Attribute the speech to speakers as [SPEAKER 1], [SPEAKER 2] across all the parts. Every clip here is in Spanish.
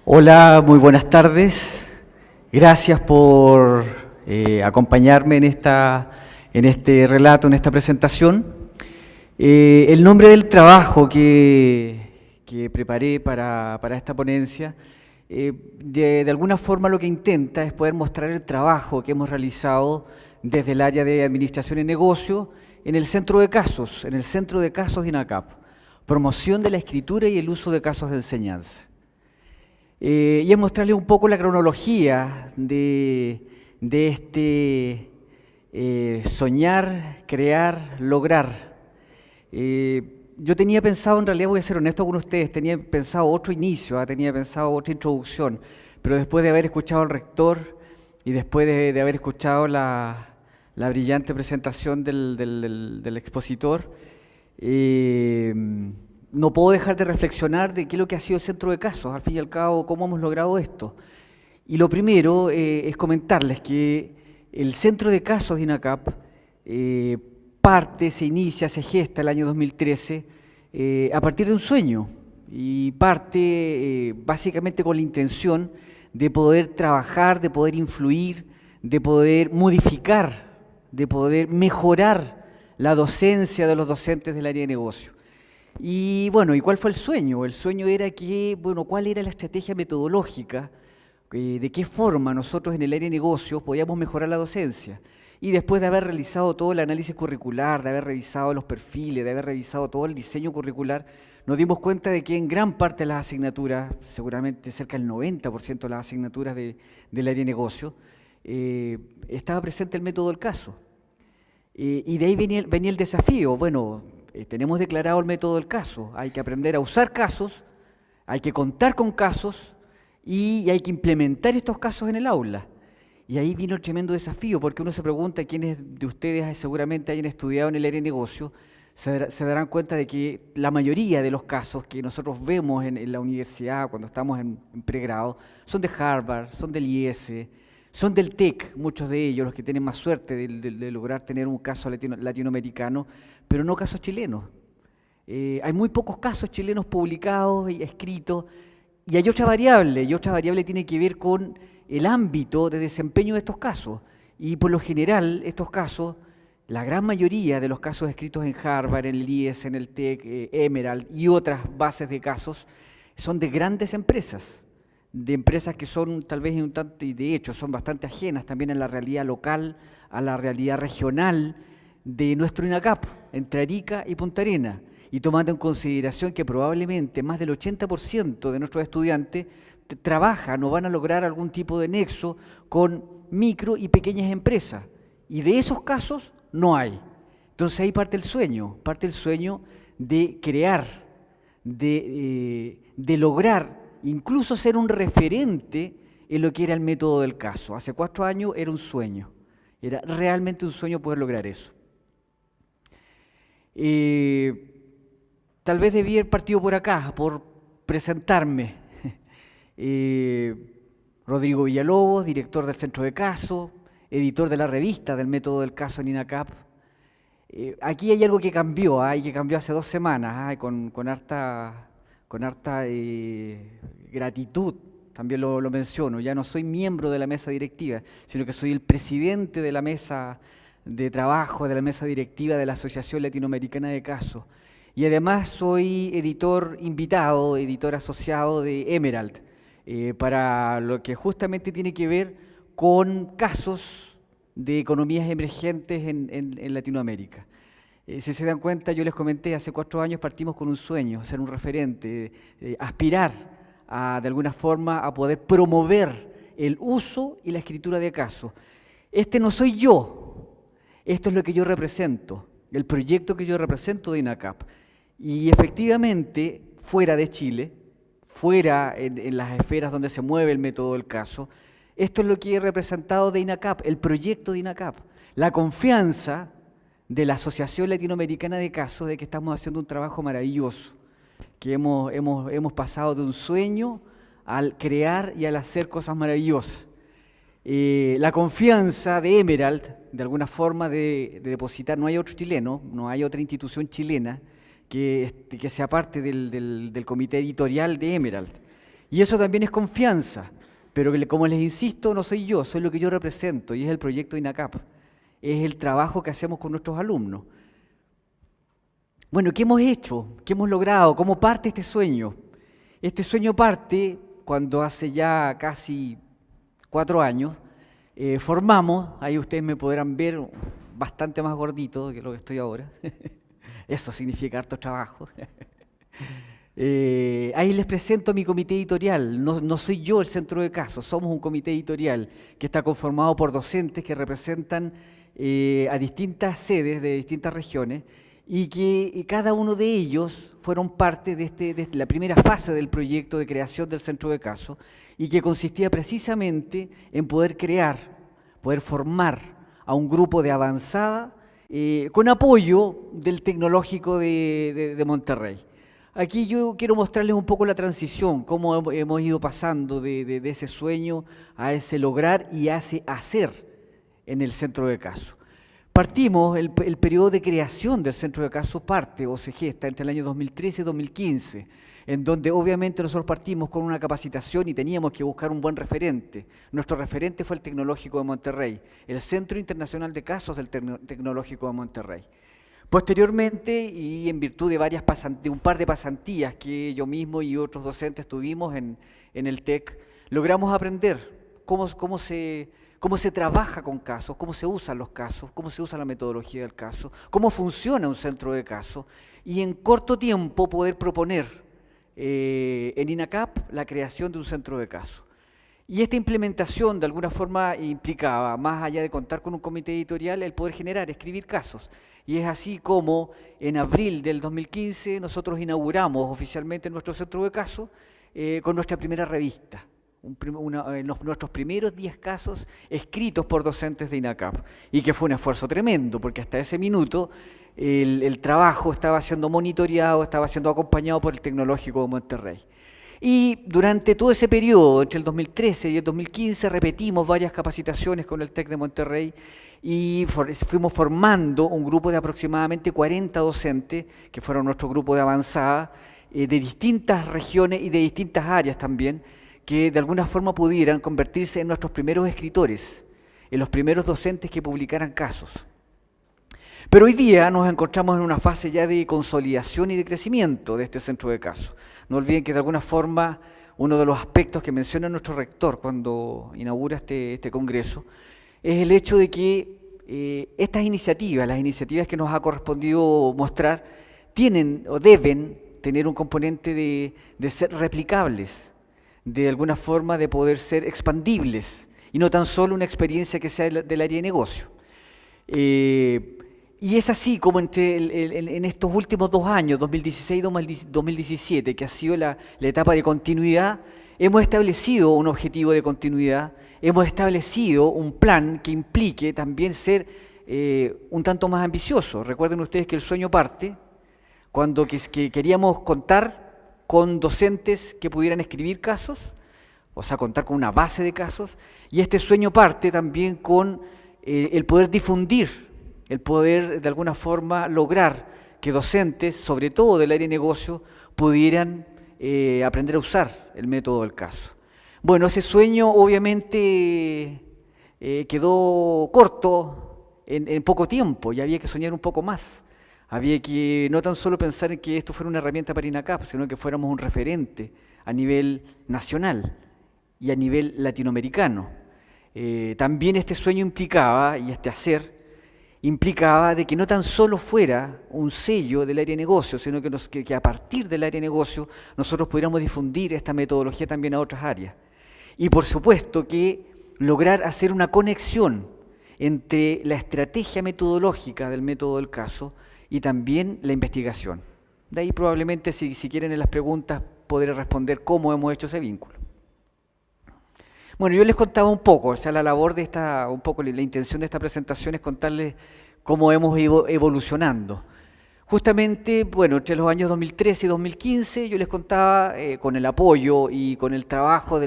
[SPEAKER 1] Hola, muy buenas tardes. Gracias por acompañarme en este relato, en esta presentación. El nombre del trabajo que preparé para esta ponencia, de alguna forma lo que intenta es poder mostrar el trabajo que hemos realizado desde el área de Administración y Negocio en el centro de casos de INACAP, promoción de la escritura y el uso de casos de enseñanza. Y es mostrarles un poco la cronología de este soñar, crear, lograr. Yo tenía pensado, en realidad voy a ser honesto con ustedes, tenía pensado otro inicio, tenía pensado otra introducción, pero después de haber escuchado al rector y después de haber escuchado la brillante presentación del expositor, no puedo dejar de reflexionar de qué es lo que ha sido el centro de casos, al fin y al cabo, cómo hemos logrado esto. Y lo primero es comentarles que el centro de casos de INACAP se inicia, se gesta el año 2013 a partir de un sueño y parte básicamente con la intención de poder trabajar, de poder influir, de poder modificar, de poder mejorar la docencia de los docentes del área de negocio. Y bueno, ¿y cuál fue el sueño? El sueño era que, bueno, ¿cuál era la estrategia metodológica? ¿De qué forma nosotros en el área de negocios podíamos mejorar la docencia? Y después de haber realizado todo el análisis curricular, de haber revisado los perfiles, de haber revisado todo el diseño curricular, nos dimos cuenta de que en gran parte de las asignaturas, seguramente cerca del 90% de las asignaturas del área de negocio, estaba presente el método del caso. Y de ahí venía el desafío. Bueno, tenemos declarado el método del caso, hay que aprender a usar casos, hay que contar con casos y hay que implementar estos casos en el aula. Y ahí vino el tremendo desafío, porque uno se pregunta, quienes de ustedes seguramente hayan estudiado en el área de negocio, se darán cuenta de que la mayoría de los casos que nosotros vemos en la universidad cuando estamos en pregrado son de Harvard, son del IES, son del TEC, muchos de ellos, los que tienen más suerte de lograr tener un caso latinoamericano, pero no casos chilenos. Hay muy pocos casos chilenos publicados y escritos, y hay otra variable, tiene que ver con el ámbito de desempeño de estos casos. Y por lo general, estos casos, la gran mayoría de los casos escritos en Harvard, en el IES, en el TEC, Emerald y otras bases de casos, son de grandes empresas, de empresas que son tal vez un tanto, y de hecho son bastante ajenas también a la realidad local, a la realidad regional de nuestro INACAP, entre Arica y Punta Arenas, y tomando en consideración que probablemente más del 80% de nuestros estudiantes trabajan o van a lograr algún tipo de nexo con micro y pequeñas empresas, y de esos casos no hay. Entonces ahí parte el sueño de crear, de lograr incluso ser un referente en lo que era el método del caso. Hace 4 años era un sueño, era realmente un sueño poder lograr eso. Tal vez debí haber partido por acá, por presentarme. Rodrigo Villalobos, director del Centro de Caso, editor de la revista del Método del Caso en INACAP. Aquí hay algo que cambió, y que cambió hace 2 semanas, con harta gratitud, también lo menciono. Ya no soy miembro de la mesa directiva, sino que soy el presidente de la mesa de trabajo, de la mesa directiva de la Asociación Latinoamericana de Casos. Y además soy editor invitado, editor asociado de Emerald, para lo que justamente tiene que ver con casos de economías emergentes en Latinoamérica. Si se dan cuenta, yo les comenté, hace 4 años partimos con un sueño, ser un referente, aspirar de alguna forma a poder promover el uso y la escritura de casos. Este no soy yo, esto es lo que yo represento, el proyecto que yo represento de INACAP. Y efectivamente, fuera de Chile, fuera en las esferas donde se mueve el método del caso, esto es lo que he representado de INACAP, el proyecto de INACAP, la confianza de la Asociación Latinoamericana de Casos de que estamos haciendo un trabajo maravilloso, que hemos pasado de un sueño al crear y al hacer cosas maravillosas. La confianza de Emerald, de alguna forma, de depositar, no hay otro chileno, no hay otra institución chilena que sea parte del comité editorial de Emerald. Y eso también es confianza, pero como les insisto, no soy yo, soy lo que yo represento y es el proyecto INACAP, es el trabajo que hacemos con nuestros alumnos. Bueno, ¿qué hemos hecho? ¿Qué hemos logrado? ¿Cómo parte este sueño? Este sueño parte cuando hace ya casi 4 años formamos, ahí ustedes me podrán ver bastante más gordito que lo que estoy ahora. Eso significa harto trabajo. Ahí les presento mi comité editorial. No soy yo el centro de casos, somos un comité editorial que está conformado por docentes que representan a distintas sedes de distintas regiones y que cada uno de ellos fueron parte de la primera fase del proyecto de creación del centro de casos y que consistía precisamente en poder formar a un grupo de avanzada con apoyo del Tecnológico de Monterrey. Aquí yo quiero mostrarles un poco la transición, cómo hemos ido pasando de ese sueño a ese lograr y a ese hacer en el centro de casos. Partimos, el periodo de creación del centro de casos parte o se gesta entre el año 2013 y 2015, en donde obviamente nosotros partimos con una capacitación y teníamos que buscar un buen referente. Nuestro referente fue el Tecnológico de Monterrey, el Centro Internacional de Casos del Tecnológico de Monterrey. Posteriormente, y en virtud de un par de pasantías que yo mismo y otros docentes tuvimos en el TEC, logramos aprender cómo se trabaja con casos, cómo se usan los casos, cómo se usa la metodología del caso, cómo funciona un centro de casos, y en corto tiempo poder proponer en INACAP la creación de un centro de casos. Y esta implementación de alguna forma implicaba, más allá de contar con un comité editorial, el poder escribir casos. Y es así como en abril del 2015 nosotros inauguramos oficialmente nuestro centro de casos con nuestra primera revista. Nuestros primeros 10 casos escritos por docentes de INACAP, y que fue un esfuerzo tremendo, porque hasta ese minuto el trabajo estaba siendo monitoreado, estaba siendo acompañado por el Tecnológico de Monterrey. Y durante todo ese periodo, entre el 2013 y el 2015, repetimos varias capacitaciones con el TEC de Monterrey y fuimos formando un grupo de aproximadamente 40 docentes, que fueron nuestro grupo de avanzada, de distintas regiones y de distintas áreas también, que de alguna forma pudieran convertirse en nuestros primeros escritores, en los primeros docentes que publicaran casos. Pero hoy día nos encontramos en una fase ya de consolidación y de crecimiento de este centro de casos. No olviden que de alguna forma uno de los aspectos que menciona nuestro rector cuando inaugura este congreso es el hecho de que estas iniciativas, las iniciativas que nos ha correspondido mostrar, tienen o deben tener un componente de ser replicables, de alguna forma de poder ser expandibles y no tan solo una experiencia que sea del área de negocio. Y es así como en estos últimos 2 años, 2016 y 2017, que ha sido la etapa de continuidad, hemos establecido un objetivo de continuidad, hemos establecido un plan que implique también ser un tanto más ambicioso. Recuerden ustedes que el sueño parte cuando queríamos contar con docentes que pudieran escribir casos, o sea, contar con una base de casos, y este sueño parte también con el poder difundir, el poder de alguna forma lograr que docentes, sobre todo del área de negocio, pudieran aprender a usar el método del caso. Bueno, ese sueño obviamente quedó corto en poco tiempo y había que soñar un poco más. Había que no tan solo pensar en que esto fuera una herramienta para INACAP, sino que fuéramos un referente a nivel nacional y a nivel latinoamericano. También este sueño implicaba, y este hacer, implicaba de que no tan solo fuera un sello del área de negocio, sino que a partir del área de negocio nosotros pudiéramos difundir esta metodología también a otras áreas. Y por supuesto que lograr hacer una conexión entre la estrategia metodológica del método del caso y también la investigación. De ahí probablemente, si quieren en las preguntas, podré responder cómo hemos hecho ese vínculo. Bueno, yo les contaba un poco, o sea, la labor de un poco la intención de esta presentación es contarles cómo hemos ido evolucionando. Justamente, bueno, entre los años 2013 y 2015, yo les contaba con el apoyo y con el trabajo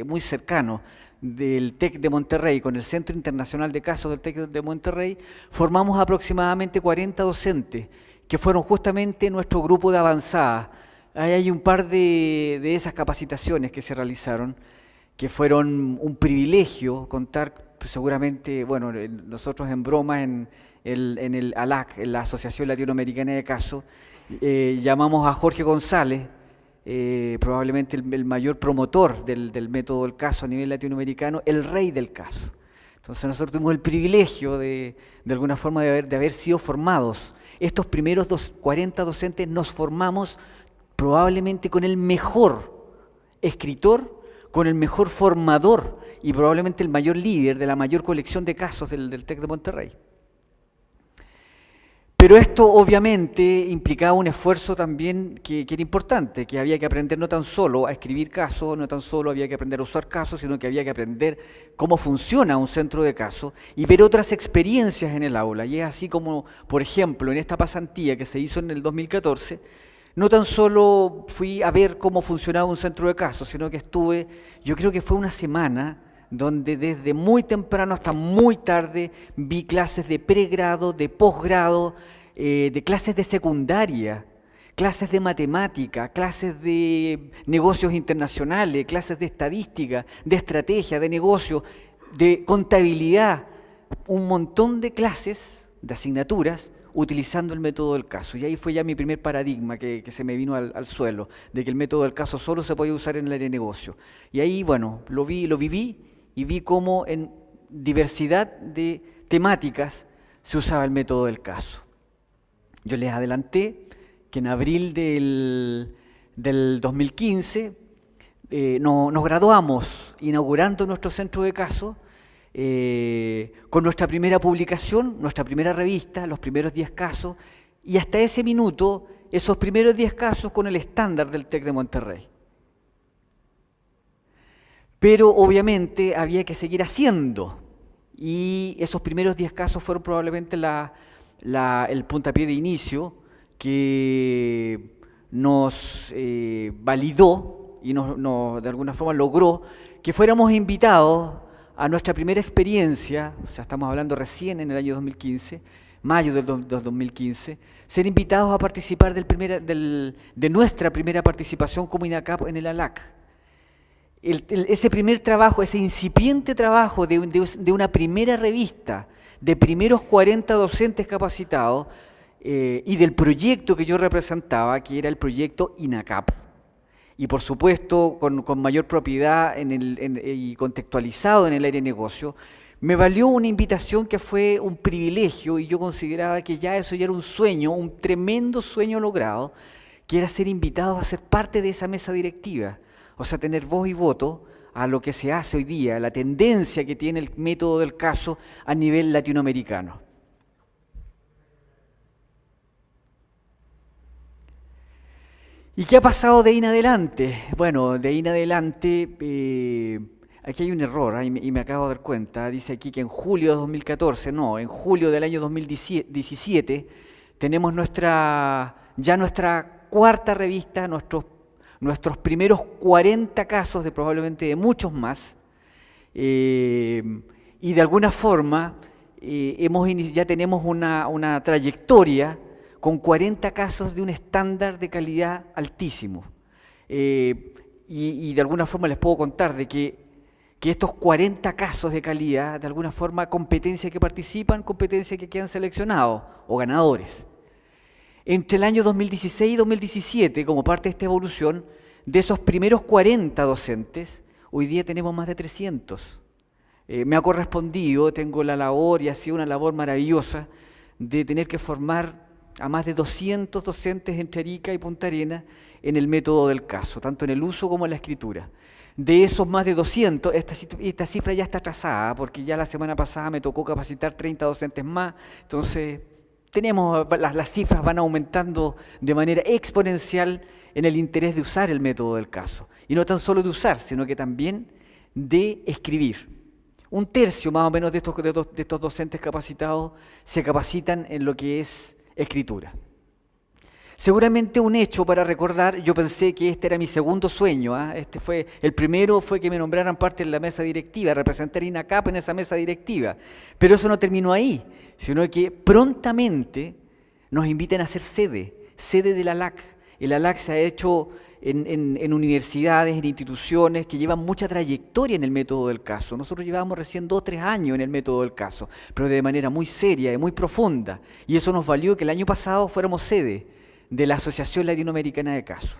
[SPEAKER 1] muy cercano del TEC de Monterrey, con el Centro Internacional de Casos del TEC de Monterrey, formamos aproximadamente 40 docentes, que fueron justamente nuestro grupo de avanzada, ahí hay un par de esas capacitaciones que se realizaron, que fueron un privilegio contar, pues, seguramente, bueno, nosotros en broma en el ALAC, en la Asociación Latinoamericana de Casos, llamamos a Jorge González, probablemente el mayor promotor del método del caso a nivel latinoamericano, el rey del caso. Entonces nosotros tuvimos el privilegio de alguna forma de haber sido formados. Estos primeros 40 docentes nos formamos probablemente con el mejor escritor, con el mejor formador y probablemente el mayor líder de la mayor colección de casos del TEC de Monterrey. Pero esto obviamente implicaba un esfuerzo también que era importante, que había que aprender no tan solo a escribir casos, no tan solo había que aprender a usar casos, sino que había que aprender cómo funciona un centro de casos y ver otras experiencias en el aula. Y es así como, por ejemplo, en esta pasantía que se hizo en el 2014, no tan solo fui a ver cómo funcionaba un centro de casos, sino que estuve, yo creo que fue una semana, donde desde muy temprano hasta muy tarde vi clases de pregrado, de posgrado, de clases de secundaria, clases de matemática, clases de negocios internacionales, clases de estadística, de estrategia, de negocio, de contabilidad, un montón de clases, de asignaturas, utilizando el método del caso. Y ahí fue ya mi primer paradigma que se me vino al suelo, de que el método del caso solo se podía usar en el área de negocio. Y ahí, bueno, lo viví, y vi cómo en diversidad de temáticas se usaba el método del caso. Yo les adelanté que en abril del 2015 nos graduamos inaugurando nuestro centro de casos con nuestra primera publicación, nuestra primera revista, los primeros 10 casos, y hasta ese minuto, esos primeros 10 casos con el estándar del TEC de Monterrey. Pero obviamente había que seguir haciendo, y esos primeros 10 casos fueron probablemente el puntapié de inicio que nos validó y de alguna forma logró que fuéramos invitados a nuestra primera experiencia, o sea, estamos hablando recién en el año 2015, mayo del 2015, ser invitados a participar de nuestra primera participación como INACAP en el ALAC. Ese primer trabajo, ese incipiente trabajo de una primera revista, de primeros 40 docentes capacitados y del proyecto que yo representaba, que era el proyecto INACAP. Y por supuesto, con mayor propiedad y contextualizado en el área de negocio, me valió una invitación que fue un privilegio y yo consideraba que ya eso ya era un sueño, un tremendo sueño logrado, que era ser invitados a ser parte de esa mesa directiva. O sea, tener voz y voto a lo que se hace hoy día, la tendencia que tiene el método del caso a nivel latinoamericano. ¿Y qué ha pasado de ahí en adelante? Bueno, de ahí en adelante, aquí hay un error, y me acabo de dar cuenta, dice aquí que en julio de 2014, no, en julio del año 2017, tenemos ya nuestra cuarta revista, nuestros primeros 40 casos, probablemente de muchos más, y de alguna forma ya tenemos una trayectoria con 40 casos de un estándar de calidad altísimo. Y de alguna forma les puedo contar de que estos 40 casos de calidad, de alguna forma, competencia que participan, competencia que quedan seleccionados o ganadores. Entre el año 2016 y 2017, como parte de esta evolución, de esos primeros 40 docentes, hoy día tenemos más de 300. Me ha correspondido, tengo la labor, y ha sido una labor maravillosa, de tener que formar a más de 200 docentes entre Arica y Punta Arenas en el método del caso, tanto en el uso como en la escritura. De esos más de 200, esta cifra ya está trazada, porque ya la semana pasada me tocó capacitar 30 docentes más, entonces las cifras van aumentando de manera exponencial en el interés de usar el método del caso. Y no tan solo de usar, sino que también de escribir. Un tercio más o menos de estos docentes capacitados se capacitan en lo que es escritura. Seguramente un hecho para recordar, yo pensé que este era mi segundo sueño, el primero fue que me nombraran parte de la mesa directiva, representar INACAP en esa mesa directiva, pero eso no terminó ahí, sino que prontamente nos invitan a ser sede de la LAC, El ALAC se ha hecho en universidades, en instituciones que llevan mucha trayectoria en el método del caso. Nosotros llevamos recién 2 o 3 años en el método del caso, pero de manera muy seria y muy profunda. Y eso nos valió que el año pasado fuéramos sede de la Asociación Latinoamericana de Casos.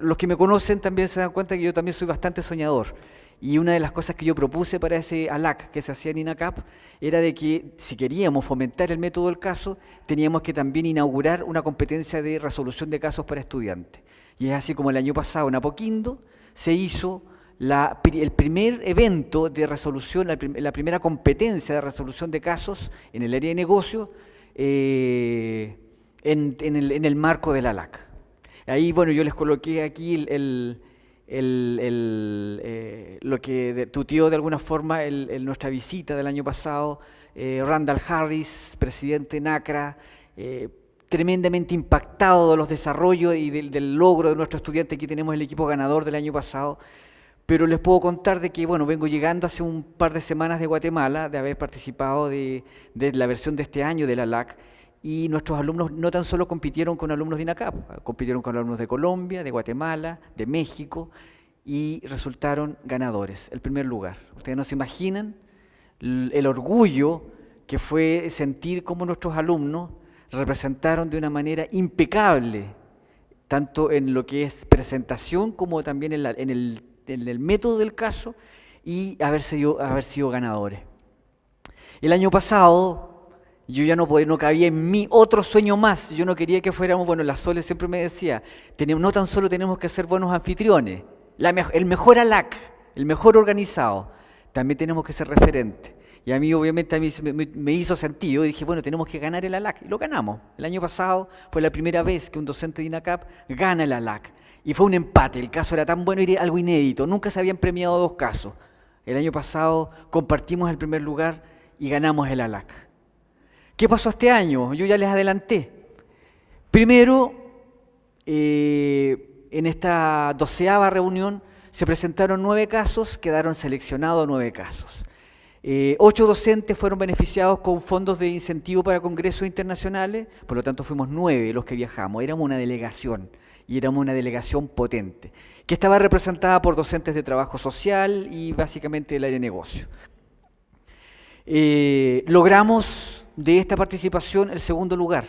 [SPEAKER 1] Los que me conocen también se dan cuenta que yo también soy bastante soñador. Y una de las cosas que yo propuse para ese ALAC que se hacía en INACAP era de que si queríamos fomentar el método del caso, teníamos que también inaugurar una competencia de resolución de casos para estudiantes. Y es así como el año pasado en Apoquindo se hizo el primer evento de resolución, la primera competencia de resolución de casos en el área de negocio en el marco del ALAC. Ahí, bueno, yo les coloqué aquí lo que tuteó de alguna forma nuestra visita del año pasado, Randall Harris, presidente NACRA, tremendamente impactado de los desarrollos y del logro de nuestro estudiante. Aquí tenemos el equipo ganador del año pasado, pero les puedo contar de que, bueno, vengo llegando hace un par de semanas de Guatemala, de haber participado de la versión de este año de la LAC, y nuestros alumnos no tan solo compitieron con alumnos de INACAP, compitieron con alumnos de Colombia, de Guatemala, de México, y resultaron ganadores, el primer lugar. Ustedes no se imaginan el orgullo que fue sentir cómo nuestros alumnos representaron de una manera impecable, tanto en lo que es presentación como también en el método del caso, y haber sido ganadores. El año pasado yo ya no cabía en mí otro sueño más. Yo no quería que fuéramos, bueno, la Sole siempre me decía, no tan solo tenemos que ser buenos anfitriones, el mejor ALAC, el mejor organizado, también tenemos que ser referentes. Y a mí obviamente me hizo sentido y dije, bueno, tenemos que ganar el ALAC. Y lo ganamos. El año pasado fue la primera vez que un docente de INACAP gana el ALAC. Y fue un empate, el caso era tan bueno y era algo inédito. Nunca se habían premiado 2 casos. El año pasado compartimos el primer lugar y ganamos el ALAC. ¿Qué pasó este año? Yo ya les adelanté. Primero, en esta 12ª reunión se presentaron 9 casos, quedaron seleccionados 9 casos. 8 docentes fueron beneficiados con fondos de incentivo para congresos internacionales, por lo tanto fuimos 9 los que viajamos, éramos una delegación, y éramos una delegación potente, que estaba representada por docentes de trabajo social y básicamente del área de negocio. Logramos de esta participación el segundo lugar,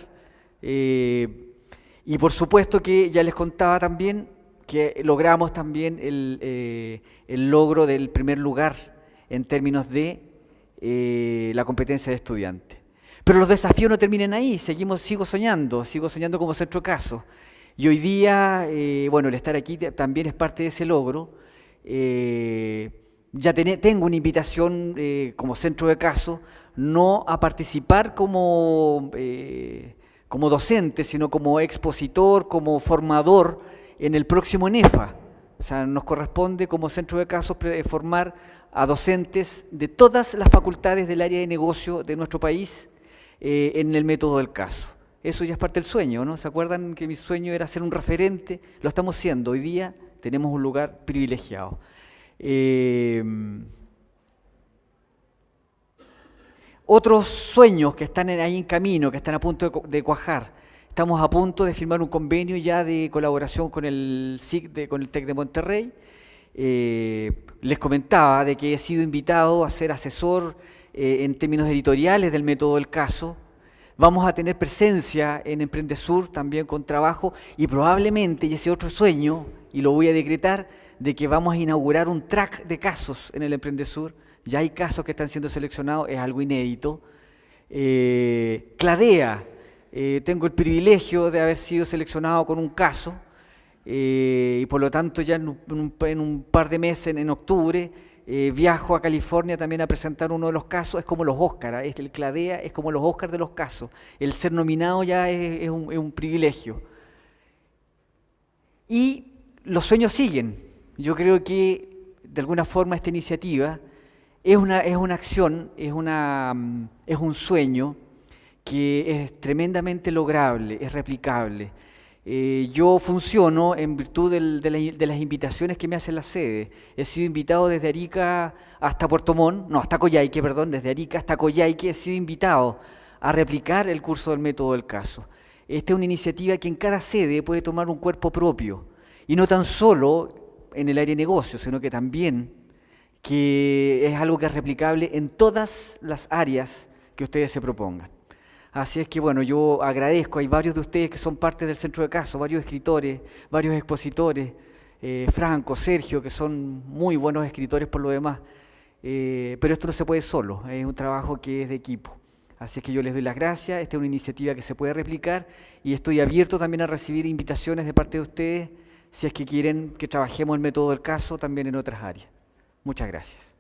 [SPEAKER 1] y por supuesto que ya les contaba también que logramos también el logro del primer lugar en términos de la competencia de estudiantes. Pero los desafíos no terminan ahí, sigo soñando como centro de caso. Y hoy día, bueno, el estar aquí también es parte de ese logro. Ya tengo una invitación como centro de caso, no a participar como docente, sino como expositor, como formador en el próximo NEFA. O sea, nos corresponde como centro de casos formar a docentes de todas las facultades del área de negocio de nuestro país en el método del caso. Eso ya es parte del sueño, ¿no? ¿Se acuerdan que mi sueño era ser un referente? Lo estamos siendo. Hoy día tenemos un lugar privilegiado. Otros sueños que están ahí en camino, que están a punto de cuajar. Estamos a punto de firmar un convenio ya de colaboración con el SIC, con el TEC de Monterrey. Les comentaba de que he sido invitado a ser asesor en términos editoriales del método del caso. Vamos a tener presencia en Emprendesur también con trabajo y probablemente, y ese otro sueño, y lo voy a decretar, de que vamos a inaugurar un track de casos en el Emprendesur. Ya hay casos que están siendo seleccionados, es algo inédito. Cladea, tengo el privilegio de haber sido seleccionado con un caso y por lo tanto ya en un par de meses, en octubre, viajo a California también a presentar uno de los casos. Es como los Óscar, el Cladea es como los Óscar de los casos. El ser nominado ya es un privilegio. Y los sueños siguen. Yo creo que de alguna forma esta iniciativa es una acción, es un sueño que es tremendamente lograble, es replicable. Yo funciono en virtud de las invitaciones que me hacen la sede. He sido invitado desde Arica hasta Puerto Montt, no, hasta Coyhaique, perdón, desde Arica hasta Coyhaique he sido invitado a replicar el curso del método del caso. esta es una iniciativa que en cada sede puede tomar un cuerpo propio, y no tan solo en el área de negocios, sino que también que es algo que es replicable en todas las áreas que ustedes se propongan. Así es que bueno, yo agradezco, hay varios de ustedes que son parte del Centro de Caso, varios escritores, varios expositores, Franco, Sergio, que son muy buenos escritores por lo demás, pero esto no se puede solo, es un trabajo que es de equipo. Así es que yo les doy las gracias, esta es una iniciativa que se puede replicar y estoy abierto también a recibir invitaciones de parte de ustedes si es que quieren que trabajemos el método del caso también en otras áreas. Muchas gracias.